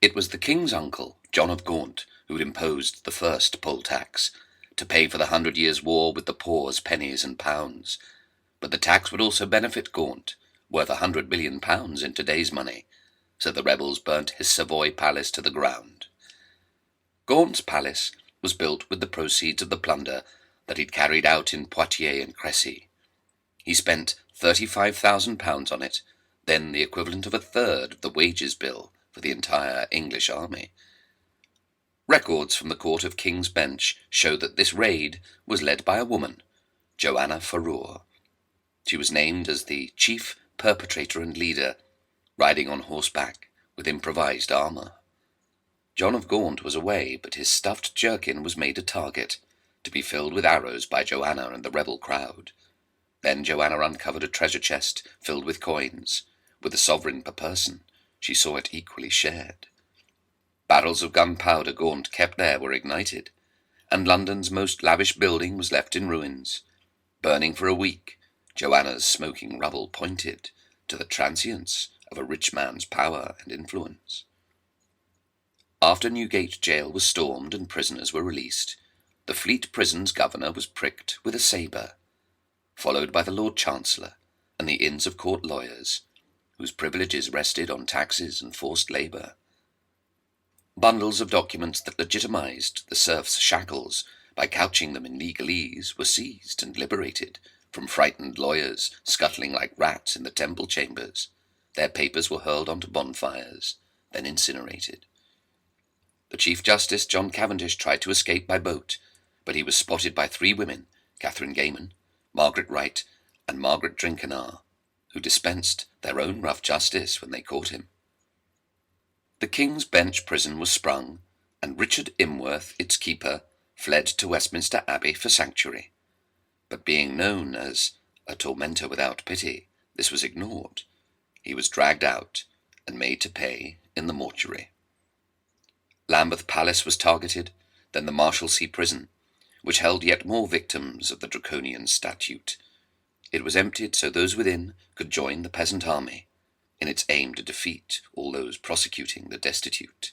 It was the king's uncle, John of Gaunt, who had imposed the first poll tax, to pay for the 100 Years' War with the poor's pennies and pounds. But the tax would also benefit Gaunt, worth £100 million in today's money, so the rebels burnt his Savoy palace to the ground. Gaunt's palace was built with the proceeds of the plunder that he'd carried out in Poitiers and Crécy. He spent £35,000 on it, then the equivalent of a third of the wages bill for the entire English army. Records from the Court of King's Bench show that this raid was led by a woman, Joanna Farrur. She was named as the chief perpetrator and leader, riding on horseback with improvised armour. John of Gaunt was away, but his stuffed jerkin was made a target, to be filled with arrows by Joanna and the rebel crowd. Then Joanna uncovered a treasure chest filled with coins, with a sovereign per person. She saw it equally shared. Barrels of gunpowder Gaunt kept there were ignited, and London's most lavish building was left in ruins. Burning for a week, Joanna's smoking rubble pointed to the transience of a rich man's power and influence. After Newgate jail was stormed and prisoners were released, the Fleet Prison's governor was pricked with a sabre, followed by the Lord Chancellor and the Inns of Court lawyers, whose privileges rested on taxes and forced labour. Bundles of documents that legitimized the serfs' shackles by couching them in legalese were seized and liberated from frightened lawyers scuttling like rats in the temple chambers. Their papers were hurled onto bonfires, then incinerated. The Chief Justice, John Cavendish, tried to escape by boat, but he was spotted by 3 women, Catherine Gayman, Margaret Wright, and Margaret Drinkenar, who dispensed their own rough justice when they caught him. The King's Bench prison was sprung, and Richard Imworth, its keeper, fled to Westminster Abbey for sanctuary. But being known as a tormentor without pity, this was ignored. He was dragged out and made to pay in the mortuary. Lambeth Palace was targeted, then the Marshalsea prison, which held yet more victims of the draconian statute. It was emptied so those within could join the peasant army, in its aim to defeat all those prosecuting the destitute.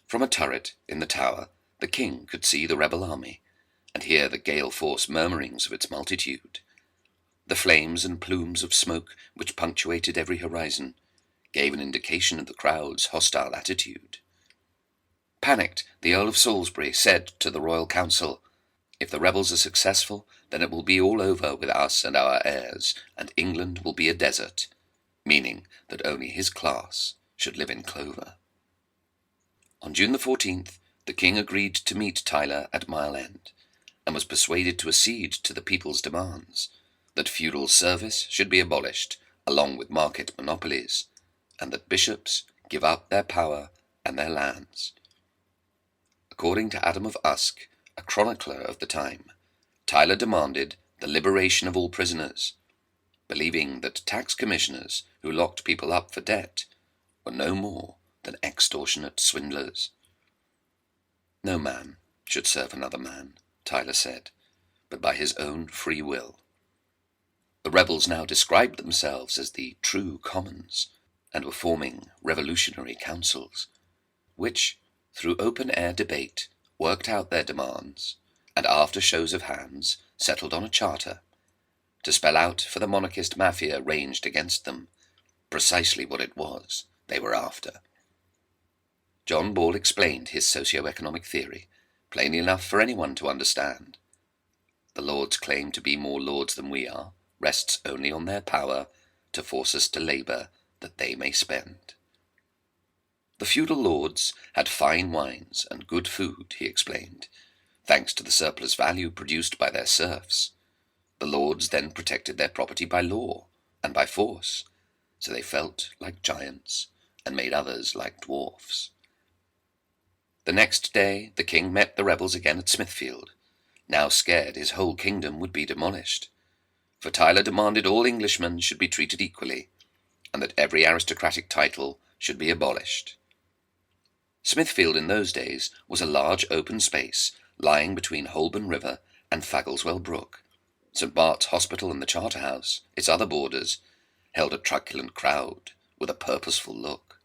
From a turret in the tower, the king could see the rebel army, and hear the gale-force murmurings of its multitude. The flames and plumes of smoke which punctuated every horizon gave an indication of the crowd's hostile attitude. Panicked, the Earl of Salisbury said to the royal council, "If the rebels are successful, then it will be all over with us and our heirs, and England will be a desert," meaning that only his class should live in clover. On June the 14th, the king agreed to meet Tyler at Mile End, and was persuaded to accede to the people's demands, that feudal service should be abolished, along with market monopolies, and that bishops give up their power and their lands. According to Adam of Usk, a chronicler of the time, Tyler demanded the liberation of all prisoners, believing that tax commissioners who locked people up for debt were no more than extortionate swindlers. No man should serve another man, Tyler said, but by his own free will. The rebels now described themselves as the true commons, and were forming revolutionary councils, which, through open-air debate, worked out their demands, and after shows of hands settled on a charter, to spell out for the monarchist mafia ranged against them precisely what it was they were after. John Ball explained his socio-economic theory, plainly enough for anyone to understand. The lords claim to be more lords than we are, rests only on their power to force us to labour that they may spend. The feudal lords had fine wines and good food, he explained, thanks to the surplus value produced by their serfs. The lords then protected their property by law and by force, so they felt like giants and made others like dwarfs. The next day the king met the rebels again at Smithfield, now scared his whole kingdom would be demolished, for Tyler demanded all Englishmen should be treated equally, and that every aristocratic title should be abolished. Smithfield in those days was a large open space lying between Holborn River and Faggleswell Brook. St. Bart's Hospital and the Charterhouse, its other boarders, held a truculent crowd with a purposeful look.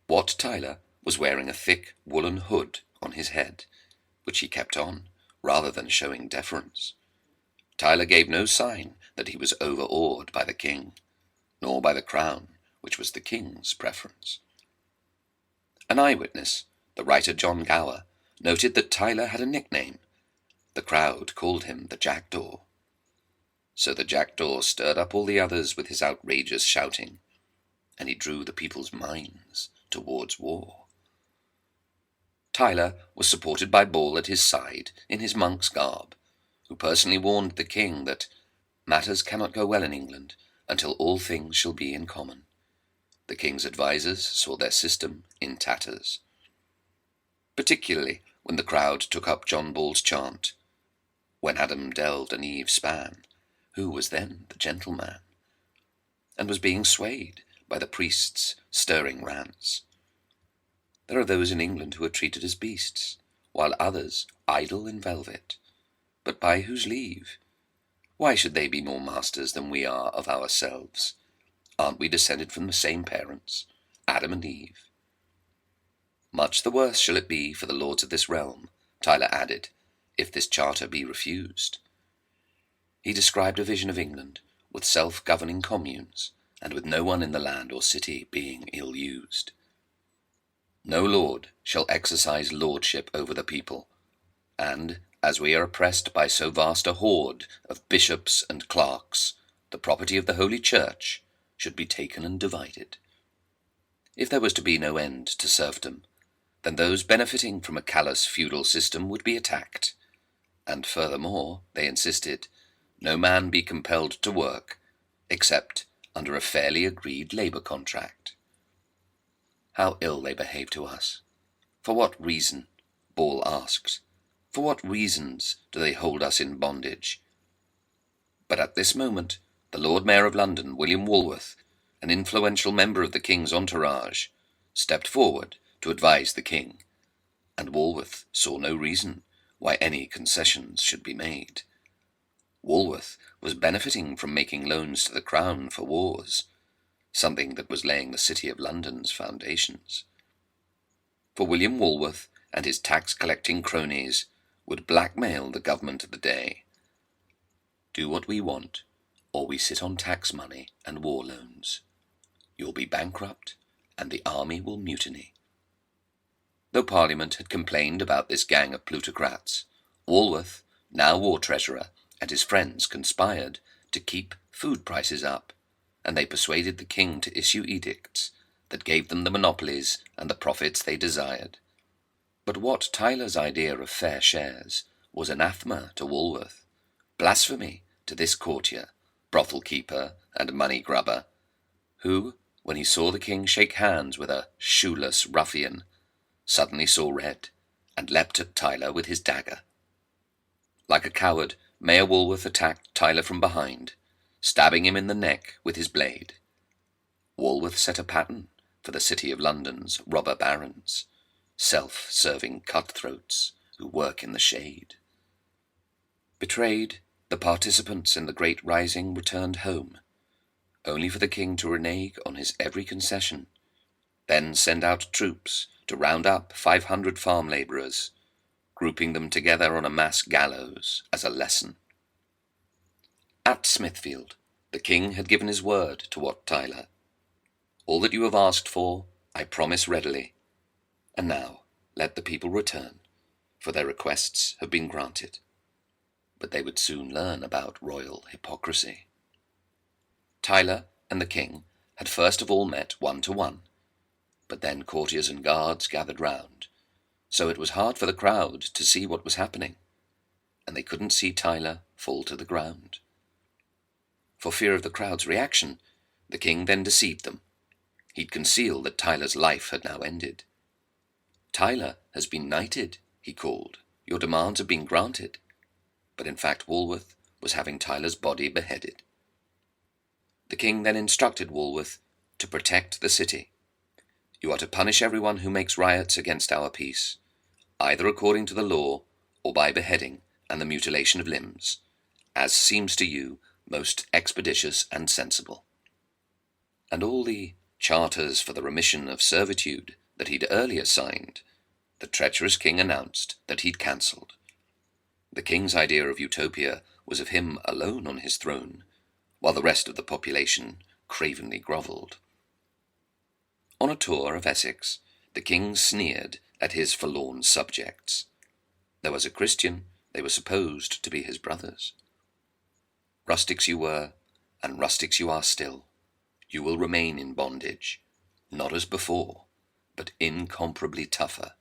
Wat Tyler was wearing a thick woolen hood on his head, which he kept on, rather than showing deference. Tyler gave no sign that he was overawed by the king, nor by the crown, which was the king's preference. An eyewitness, the writer John Gower, noted that Tyler had a nickname. The crowd called him the Jackdaw. So the Jackdaw stirred up all the others with his outrageous shouting, and he drew the people's minds towards war. Tyler was supported by Ball at his side in his monk's garb, who personally warned the king that matters cannot go well in England until all things shall be in common. The king's advisers saw their system in tatters. Particularly when the crowd took up John Ball's chant, "When Adam delved and Eve span, who was then the gentleman?" and was being swayed by the priest's stirring rants. There are those in England who are treated as beasts, while others idle in velvet. But by whose leave? Why should they be more masters than we are of ourselves? Aren't we descended from the same parents, Adam and Eve? Much the worse shall it be for the lords of this realm, Tyler added, if this charter be refused. He described a vision of England with self-governing communes, and with no one in the land or city being ill-used. No lord shall exercise lordship over the people, and, as we are oppressed by so vast a horde of bishops and clerks, the property of the Holy Church should be taken and divided. If there was to be no end to serfdom, then those benefiting from a callous feudal system would be attacked, and furthermore, they insisted, no man be compelled to work, except under a fairly agreed labour contract. How ill they behave to us! For what reason? Ball asked. For what reasons do they hold us in bondage? But at this moment, the Lord Mayor of London, William Walworth, an influential member of the king's entourage, stepped forward to advise the king, and Walworth saw no reason why any concessions should be made. Walworth was benefiting from making loans to the crown for wars, something that was laying the city of London's foundations. For William Walworth and his tax-collecting cronies would blackmail the government of the day. Do what we want, or we sit on tax money and war loans. You'll be bankrupt, and the army will mutiny. Though Parliament had complained about this gang of plutocrats, Walworth, now War Treasurer, and his friends conspired to keep food prices up, and they persuaded the king to issue edicts that gave them the monopolies and the profits they desired. But Wat Tyler's idea of fair shares was anathema to Walworth, blasphemy to this courtier, brothel-keeper, and money-grubber, who, when he saw the king shake hands with a shoeless ruffian, suddenly saw red, and leapt at Tyler with his dagger. Like a coward, Mayor Walworth attacked Tyler from behind, stabbing him in the neck with his blade. Walworth set a pattern for the city of London's robber barons, self-serving cutthroats who work in the shade. Betrayed, the participants in the great rising returned home, only for the king to renege on his every concession, then send out troops to round up 500 farm labourers, grouping them together on a mass gallows as a lesson. At Smithfield, the king had given his word to Wat Tyler. All that you have asked for, I promise readily. And now let the people return, for their requests have been granted. But they would soon learn about royal hypocrisy. Tyler and the king had first of all met 1-to-1, but then courtiers and guards gathered round, so it was hard for the crowd to see what was happening, and they couldn't see Tyler fall to the ground. For fear of the crowd's reaction, the king then deceived them. He'd concealed that Tyler's life had now ended. "Tyler has been knighted," he called. "Your demands have been granted." But in fact Walworth was having Tyler's body beheaded. The king then instructed Walworth to protect the city. "You are to punish everyone who makes riots against our peace, either according to the law or by beheading and the mutilation of limbs, as seems to you most expeditious and sensible." And all the charters for the remission of servitude that he'd earlier signed, the treacherous king announced that he'd cancelled. The king's idea of utopia was of him alone on his throne, while the rest of the population cravenly grovelled. On a tour of Essex, the king sneered at his forlorn subjects. Though as a Christian they were supposed to be his brothers. Rustics you were, and rustics you are still. You will remain in bondage, not as before, but incomparably tougher